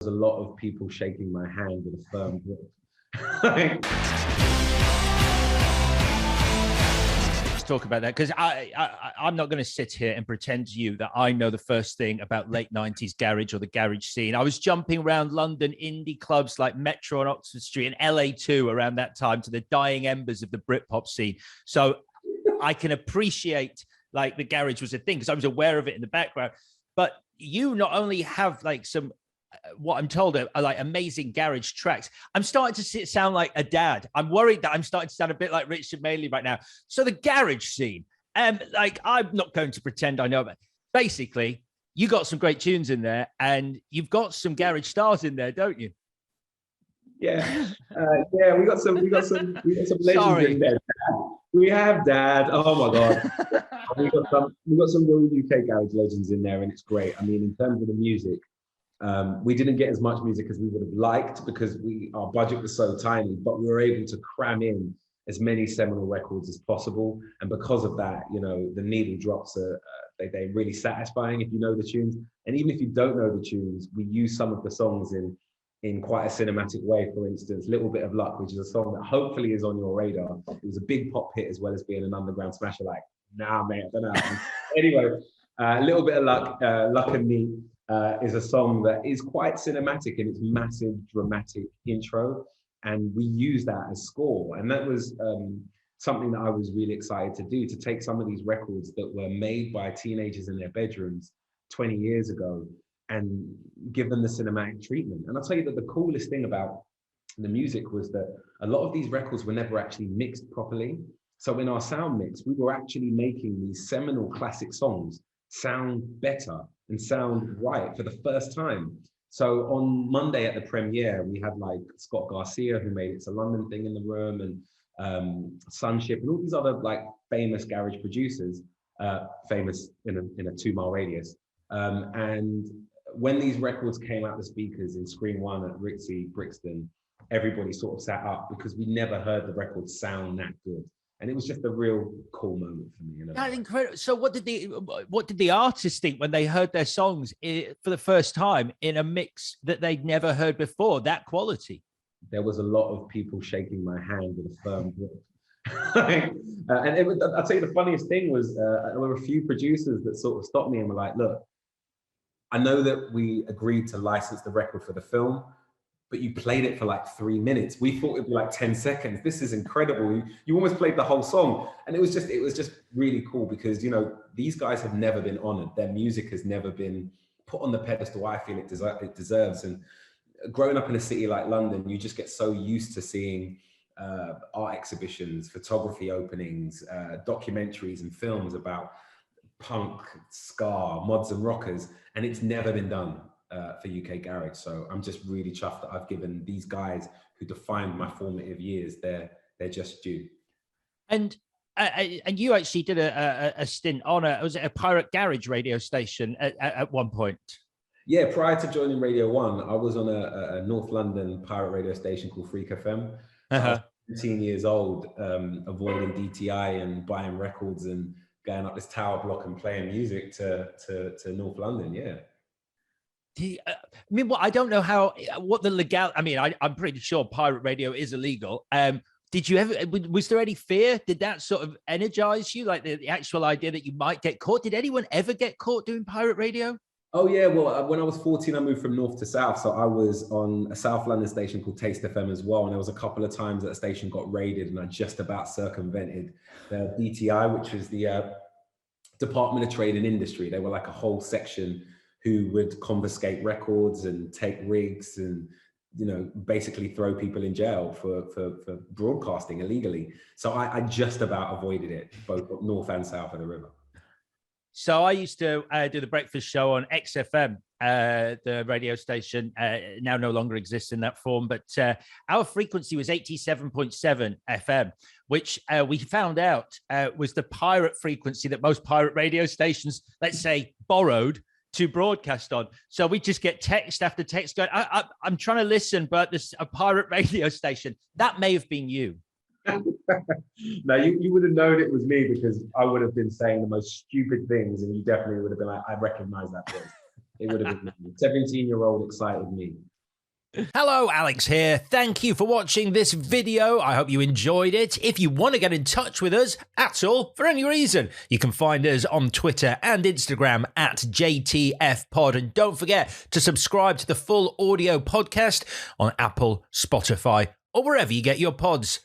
a lot of people shaking my hand with a firm grip. Let's talk about that, because I'm not going to sit here and pretend to you that I know the first thing about late 90s garage or the garage scene. I was jumping around London indie clubs like Metro on Oxford Street and LA 2 around that time to the dying embers of the Britpop scene. So I can appreciate like the garage was a thing because I was aware of it in the background. But you not only have like some, what I'm told are like amazing garage tracks. I'm starting to sound like a dad. I'm worried that I'm starting to sound a bit like Richard Madeley right now. So the garage scene, like I'm not going to pretend I know, but basically you got some great tunes in there and you've got some garage stars in there, don't you? Yeah, yeah, we got some legends Sorry. in there. We have Dad. Oh my God, we got some real UK garage legends in there, and it's great. I mean, in terms of the music, we didn't get as much music as we would have liked because our budget was so tiny, but we were able to cram in as many seminal records as possible, and because of that, you know, the needle drops are they're really satisfying if you know the tunes, and even if you don't know the tunes, we use some of the songs in quite a cinematic way. For instance, Little Bit of Luck, which is a song that hopefully is on your radar. It was a big pop hit as well as being an underground smasher. Like, nah, mate, I don't know. Anyway, Little Bit of Luck, Luck and Me is a song that is quite cinematic in its massive dramatic intro. And we use that as score. And that was something that I was really excited to do, to take some of these records that were made by teenagers in their bedrooms 20 years ago and give them the cinematic treatment. And I'll tell you that the coolest thing about the music was that a lot of these records were never actually mixed properly. So in our sound mix, we were actually making these seminal classic songs sound better and sound right for the first time. So on Monday at the premiere, we had like Scott Garcia, who made It's a London Thing in the room, and Sunship, and all these other like famous garage producers, famous in a 2-mile radius. And when these records came out the speakers in Screen 1 at Ritzy, Brixton, everybody sort of sat up because we never heard the record sound that good. And it was just a real cool moment for me. You know? That's incredible. So what did the artists think when they heard their songs for the first time in a mix that they'd never heard before, that quality? There was a lot of people shaking my hand with a firm grip. And I'll tell you the funniest thing was there were a few producers that sort of stopped me and were like, look, I know that we agreed to license the record for the film, but you played it for like 3 minutes. We thought it'd be like 10 seconds. This is incredible. You almost played the whole song. And it was just really cool because, you know, these guys have never been honored. Their music has never been put on the pedestal I feel it deserves. And growing up in a city like London, you just get so used to seeing art exhibitions, photography openings, documentaries and films about punk, ska, mods and rockers, and it's never been done for UK garage. So I'm just really chuffed that I've given these guys who defined my formative years they're just due. And you actually did a stint on was it a pirate garage radio station at one point? Yeah, prior to joining Radio 1, I was on a North London pirate radio station called Freak FM. So I was 17 years old, avoiding DTI and buying records and going up this tower block and playing music to North London. Yeah. I mean, well, I don't know what the legal. I mean, I'm pretty sure pirate radio is illegal. Did you ever? Was there any fear? Did that sort of energize you, like the actual idea that you might get caught? Did anyone ever get caught doing pirate radio? Oh yeah, well, when I was 14, I moved from north to south. So I was on a South London station called Taste FM as well. And there was a couple of times that the station got raided and I just about circumvented the DTI, which was the Department of Trade and Industry. They were like a whole section who would confiscate records and take rigs and, you know, basically throw people in jail for broadcasting illegally. So I just about avoided it, both north and south of the river. So I used to do the breakfast show on XFM, the radio station, now no longer exists in that form, but our frequency was 87.7 FM, which we found out was the pirate frequency that most pirate radio stations, let's say, borrowed to broadcast on. So we just get text after text going, I'm trying to listen, but there's a pirate radio station. That may have been you. No, you would have known it was me because I would have been saying the most stupid things and you definitely would have been like, I recognize that voice. It would have been me. 17-year-old excited me. Hello, Alex here. Thank you for watching this video. I hope you enjoyed it. If you want to get in touch with us at all, for any reason, you can find us on Twitter and Instagram at JTFpod. And don't forget to subscribe to the full audio podcast on Apple, Spotify, or wherever you get your pods.